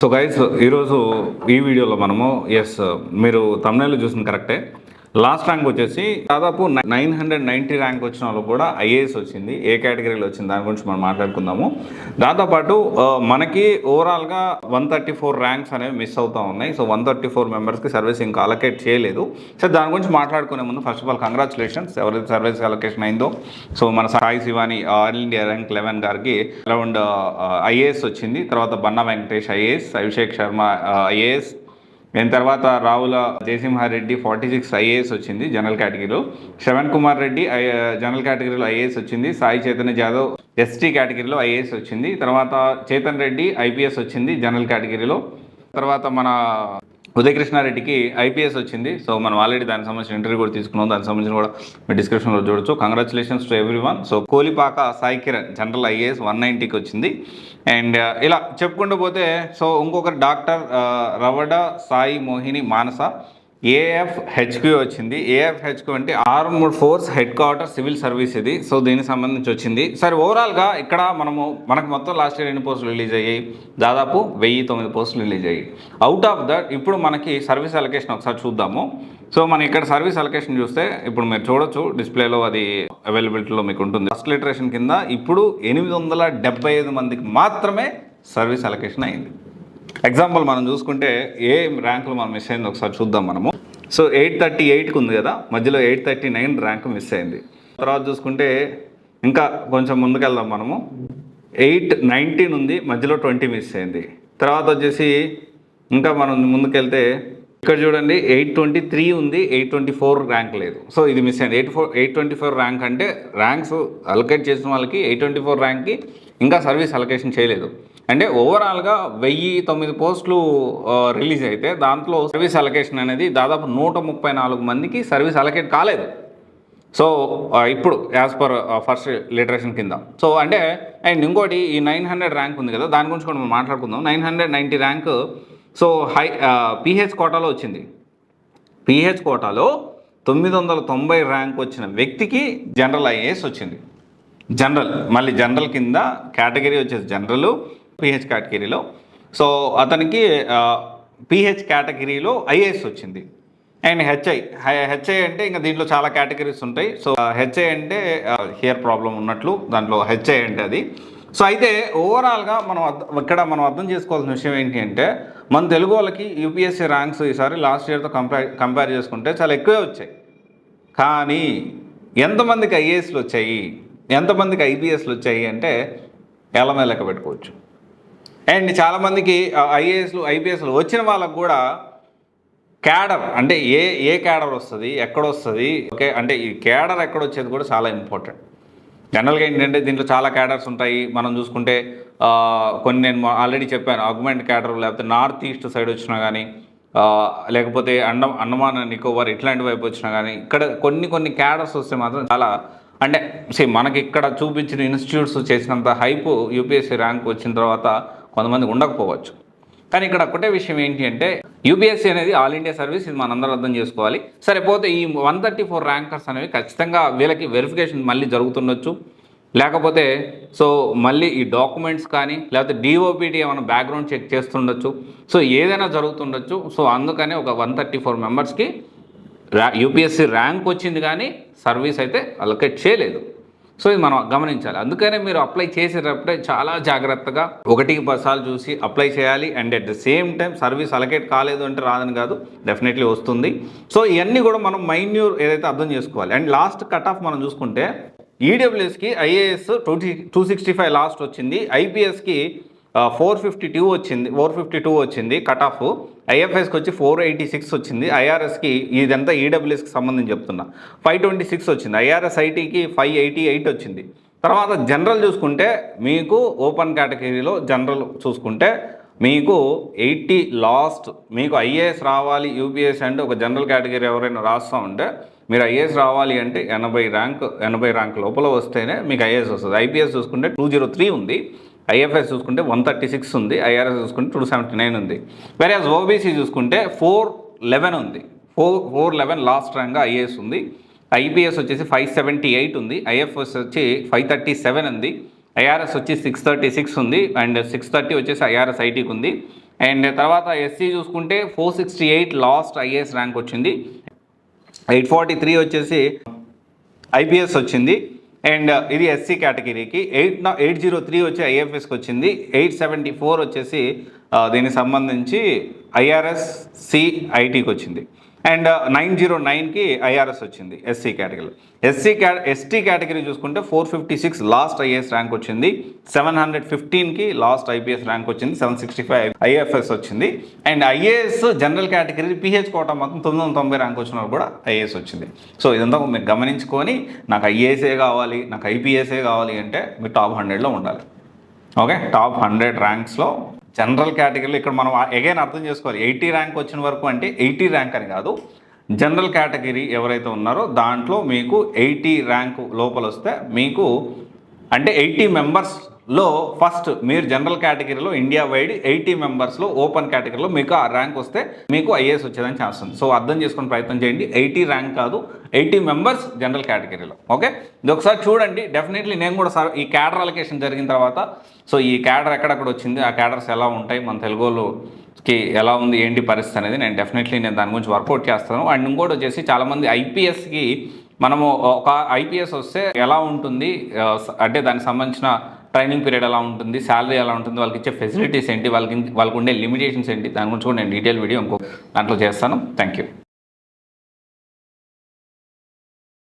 So guys ఈరోజు ఈ వీడియోలో మనము మీరు తమిళలో చూసిన కరెక్టే. లాస్ట్ ర్యాంక్ వచ్చేసి దాదాపు 990 ర్యాంక్ వచ్చిన వాళ్ళు కూడా ఐఏఎస్ వచ్చింది. ఏ కేటగిరీలో వచ్చింది దాని గురించి మనం మాట్లాడుకుందాము. దాంతోపాటు మనకి ఓవరాల్గా 134 ర్యాంక్స్ అనేవి మిస్ అవుతూ ఉన్నాయి. సో 134 మెంబర్స్కి సర్వీస్ ఇంకా అలొకేట్ చేయలేదు. సో దాని గురించి మాట్లాడుకునే ముందు ఫస్ట్ ఆఫ్ ఆల్ కంగ్రాచులేషన్స్ ఎవరైతే సర్వీస్ అలొకేషన్ అయిందో. సో మన Sai Shivani all India rank 11 గారికి అరౌండ్ ఐఏఎస్ వచ్చింది. తర్వాత బన్నా వెంకటేష్ ఐఏఎస్, అభిషేక్ శర్మ ఐఏఎస్, దీని తర్వాత రావుల జయసింహారెడ్డి 46 ఐఏఎస్ వచ్చింది జనరల్ కేటగిరీలో. శ్రవణ్ కుమార్ రెడ్డి జనరల్ కేటగిరీలో ఐఏఎస్ వచ్చింది. సాయి చైతన్య జాదవ్ ఎస్టీ కేటగిరీలో ఐఏఎస్ వచ్చింది. తర్వాత చేతన్ రెడ్డి ఐపీఎస్ వచ్చింది జనరల్ కేటగిరీలో. తర్వాత మన ఉదయకృష్ణారెడ్డికి ఐపీఎస్ వచ్చింది. సో మనం ఆల్రెడీ దానికి సంబంధించిన ఇంటర్వ్యూ కూడా తీసుకున్నాం. దానికి సంబంధించిన కూడా మీరు డిస్క్రిప్షన్లో చూడొచ్చు. Congratulations to everyone. So Kolipaka Sai Kiran general IAS 190కి వచ్చింది. అండ్ ఇలా చెప్పుకుంటూ పోతే సో ఇంకొకరు డాక్టర్ రవడ సాయి మోహిని మానస ఏఎఫ్హెచ్క్యూ వచ్చింది. ఏఎఫ్హెచ్క్యూ అంటే armed force head quarter civil service ఇది. సో దీనికి సంబంధించి వచ్చింది. సరే ఓవరాల్గా ఇక్కడ మనకు మొత్తం లాస్ట్ ఇయర్ ఎన్ని పోస్టులు రిలీజ్ అయ్యాయి? దాదాపు 1009 పోస్టులు రిలీజ్ అయ్యాయి. అవుట్ ఆఫ్ దట్ ఇప్పుడు మనకి సర్వీస్ అలొకేషన్ ఒకసారి చూద్దాము. సో మనం ఇక్కడ సర్వీస్ అలొకేషన్ చూస్తే ఇప్పుడు మీరు చూడొచ్చు డిస్ప్లేలో, అది అవైలబిలిటీలో మీకు ఉంటుంది. ఫస్ట్ లిటరేషన్ కింద ఇప్పుడు 875 మందికి మాత్రమే సర్వీస్ అలొకేషన్ అయింది. ఎగ్జాంపుల్ మనం చూసుకుంటే ఏ ర్యాంకులు మనం మిస్ అయింది ఒకసారి చూద్దాం మనము. సో 838కి ఉంది కదా, మధ్యలో 839 ర్యాంకు మిస్ అయింది. తర్వాత చూసుకుంటే ఇంకా కొంచెం ముందుకెళ్దాం మనము. 819 ఉంది, మధ్యలో 20 మిస్ అయింది. తర్వాత వచ్చేసి ఇంకా మనం ముందుకెళ్తే ఇక్కడ చూడండి 823 ఉంది, 824 ర్యాంక్ లేదు. సో ఇది మిస్ అయింది. 824 ర్యాంక్ అంటే ర్యాంక్స్ అలొకేట్ చేసిన వాళ్ళకి 824 ర్యాంక్కి ఇంకా సర్వీస్ అలొకేషన్ చేయలేదు. అంటే ఓవరాల్గా 1009 పోస్టులు రిలీజ్ అయితే దాంట్లో సర్వీస్ అలొకేషన్ అనేది దాదాపు 134 మందికి సర్వీస్ అలొకేట్ కాలేదు. సో ఇప్పుడు యాజ్ పర్ ఫస్ట్ లిటరేషన్ కింద. సో అంటే అండ్ ఇంకోటి ఈ 900 ర్యాంక్ ఉంది కదా, దాని గురించి కూడా మనం మాట్లాడుకుందాం. 990 ర్యాంక్ సో పీహెచ్ కోటాలో వచ్చింది. పీహెచ్ కోటాలో 990 ర్యాంక్ వచ్చిన వ్యక్తికి జనరల్ ఐఏఎస్ వచ్చింది. జనరల్, మళ్ళీ జనరల్ కింద కేటగిరీ వచ్చేసి జనరల్ పీహెచ్ కేటగిరీలో. సో అతనికి పీహెచ్ కేటగిరీలో ఐఏఎస్ వచ్చింది. అండ్ హెచ్ఐ అంటే ఇంకా దీంట్లో చాలా కేటగిరీస్ ఉంటాయి. సో హెచ్ఐ అంటే హియర్ ప్రాబ్లం ఉన్నట్లు, దాంట్లో హెచ్ఐ అంటే అది. సో అయితే ఓవరాల్గా మనం అర్థం చేసుకోవాల్సిన విషయం ఏంటి అంటే, మన తెలుగు వాళ్ళకి యూపీఎస్సీ ర్యాంక్స్ ఈసారి లాస్ట్ ఇయర్తో కంపేర్ చేసుకుంటే చాలా ఎక్కువే వచ్చాయి. కానీ ఎంతమందికి ఐఏఎస్లు వచ్చాయి, ఎంతమందికి ఐపీఎస్లు వచ్చాయి అంటే ఏళ్ళ మీద లెక్క పెట్టుకోవచ్చు. అండ్ చాలామందికి ఐఏఎస్లు ఐపీఎస్లు వచ్చిన వాళ్ళకు కూడా క్యాడర్ అంటే ఏ క్యాడర్ వస్తుంది, ఎక్కడొస్తుంది, ఓకే అంటే ఈ క్యాడర్ ఎక్కడొచ్చేది కూడా చాలా ఇంపార్టెంట్. జనరల్గా ఏంటంటే దీంట్లో చాలా క్యాడర్స్ ఉంటాయి. మనం చూసుకుంటే కొన్ని నేను ఆల్రెడీ చెప్పాను, ఆగ్మెంట్ క్యాడర్, లేకపోతే నార్త్ ఈస్ట్ సైడ్ వచ్చినా కానీ, లేకపోతే అండమాన్ నికోబార్ ఇట్లాంటి వైపు వచ్చినా కానీ, ఇక్కడ కొన్ని క్యాడర్స్ వస్తే మాత్రం చాలా అంటే మనకి ఇక్కడ చూపించిన ఇన్స్టిట్యూట్స్ చేసినంత హైప్ యూపీఎస్సీ ర్యాంక్ వచ్చిన తర్వాత కొంతమంది ఉండకపోవచ్చు. కానీ ఇక్కడ ఒకటే విషయం ఏంటి అంటే యూపీఎస్సీ అనేది ఆల్ ఇండియా సర్వీస్, ఇది మనందరం అర్థం చేసుకోవాలి. సరిపోతే ఈ 134 ర్యాంకర్స్ అనేవి ఖచ్చితంగా వీళ్ళకి వెరిఫికేషన్ మళ్ళీ జరుగుతుండొచ్చు. లేకపోతే సో మళ్ళీ ఈ డాక్యుమెంట్స్ కానీ లేకపోతే డిఓపిటీ ఏమైనా బ్యాక్గ్రౌండ్ చెక్ చేస్తుండొచ్చు. సో ఏదైనా జరుగుతుండొచ్చు. సో అందుకని ఒక 134 మెంబర్స్కి యూపీఎస్సీ ర్యాంక్ వచ్చింది కానీ సర్వీస్ అయితే అలొకేట్ చేయలేదు. సో ఇది మనం గమనించాలి. అందుకనే మీరు అప్లై చేసేటప్పుడే చాలా జాగ్రత్తగా 1-10 సార్లు చూసి అప్లై చేయాలి. And at the same time service allocate కాలేదు అంటే రాదని కాదు, డెఫినెట్లీ వస్తుంది. సో ఇవన్నీ కూడా మనం మైన్యూర్ ఏదైతే అర్థం చేసుకోవాలి. అండ్ లాస్ట్ కట్ ఆఫ్ మనం చూసుకుంటే ఈడబ్ల్యూఎస్కి ఐఏఎస్ 265 లాస్ట్ వచ్చింది, ఐపీఎస్కి 452 వచ్చింది కట్ ఆఫ్, ఐఎఫ్ఎస్కి వచ్చి 486 వచ్చింది, ఐఆర్ఎస్కి ఇదంతా ఈడబ్ల్యూఎస్కి సంబంధించి చెప్తున్నా 526 వచ్చింది, ఐఆర్ఎస్ ఐటీకి 588 వచ్చింది. తర్వాత జనరల్ చూసుకుంటే మీకు ఓపెన్ కేటగిరీలో జనరల్ చూసుకుంటే మీకు 80 లాస్ట్. మీకు ఐఏఎస్ రావాలి యూపీఎస్ అంటే ఒక జనరల్ కేటగిరీ ఎవరైనా రాస్తూ ఉంటే మీరు ఐఏఎస్ రావాలి అంటే 80 ర్యాంక్ లోపల వస్తేనే మీకు ఐఏఎస్ వస్తుంది. ఐపీఎస్ చూసుకుంటే 203 ఉంది, ఐఎఫ్ఎస్ చూసుకుంటే 136 ఉంది, ఐఆర్ఎస్ చూసుకుంటే 279 ఉంది. వేరే ఓబీసీ చూసుకుంటే 411 ఉంది, 411 లాస్ట్ ర్యాంక్గా ఐఏఎస్ ఉంది. ఐపీఎస్ వచ్చేసి 578 ఉంది, ఐఎఫ్ఎస్ వచ్చి 537 ఉంది, ఐఆర్ఎస్ వచ్చి 636 ఉంది, అండ్ 630 వచ్చేసి ఐఆర్ఎస్ ఐటీకి ఉంది. అండ్ తర్వాత ఎస్సీ చూసుకుంటే 468 లాస్ట్ ఐఏఎస్ ర్యాంక్ వచ్చింది, 843 వచ్చేసి ఐపీఎస్ వచ్చింది. అండ్ ఇది ఎస్సీ కేటగిరీకి. 803 వచ్చి ఐఎఫ్ఎస్కి వచ్చింది, 874 వచ్చేసి దీనికి సంబంధించి ఐఆర్ఎస్ సిఐటికి వచ్చింది. అండ్ 909కి ఐఆర్ఎస్ వచ్చింది ఎస్సీ కేటగిరీలో. ఎస్టీ కేటగిరీ చూసుకుంటే 456 లాస్ట్ ఐఏఎస్ ర్యాంక్ వచ్చింది, 715కి లాస్ట్ ఐపీఎస్ ర్యాంక్ వచ్చింది, 765 ఐఎఫ్ఎస్ వచ్చింది. And IAS general category PH quota మొత్తం 990 ర్యాంక్ వచ్చిన వాళ్ళు కూడా ఐఏఎస్ వచ్చింది. సో ఇదంతా మీరు గమనించుకొని నాకు ఐఏఎస్ఏ కావాలి, నాకు ఐపీఎస్ఏ కావాలి అంటే మీరు టాప్ 100లో ఉండాలి. ఓకే, టాప్ 100 ర్యాంక్స్లో జనరల్ కేటగిరీలో ఇక్కడ మనం అగైన్ అర్థం చేసుకోవాలి. 80 ర్యాంక్ వచ్చిన వరకు అంటే 80 ర్యాంక్ అని కాదు, జనరల్ కేటగిరీ ఎవరైతే ఉన్నారో దాంట్లో మీకు 80 ర్యాంకు లోపల వస్తే మీకు అంటే 80 మెంబర్స్లో ఫస్ట్ మీరు జనరల్ కేటగిరీలో ఇండియా వైడ్ 80 మెంబర్స్లో ఓపెన్ కేటగిరీలో మీకు ఆ ర్యాంక్ వస్తే మీకు ఐఏఎస్ వచ్చేదని ఛాన్స్ ఉంది. సో అర్థం చేసుకుని ప్రయత్నం చేయండి. 80 ర్యాంక్ కాదు, 80 మెంబర్స్ జనరల్ కేటగిరీలో. ఓకే, ఇది ఒకసారి చూడండి. డెఫినెట్లీ నేను కూడా సార్ ఈ క్యాడర్ అలొకేషన్ జరిగిన తర్వాత సో ఈ క్యాడర్ ఎక్కడెక్కడ వచ్చింది, ఆ క్యాడర్స్ ఎలా ఉంటాయి, మన తెలుగులోకి ఎలా ఉంది, ఏంటి పరిస్థితి అనేది నేను దాని గురించి వర్కౌట్ చేస్తాను. అండ్ ఇంకోటి వచ్చేసి చాలామంది ఐపీఎస్కి మనము ఒక ఐపీఎస్ వస్తే ఎలా ఉంటుంది అంటే దానికి సంబంధించిన ట్రైనింగ్ పీరియడ్ ఎలా ఉంటుంది, శాలరీ ఎలా ఉంటుంది, వాళ్ళకి ఇచ్చే ఫెసిలిటీస్ ఏంటి, వాళ్ళకు ఉండే లిమిటేషన్స్ ఏంటి, దాని గురించి కూడా నేను డీటెయిల్ వీడియో ఇంకో దాంట్లో చేస్తాను. Thank you.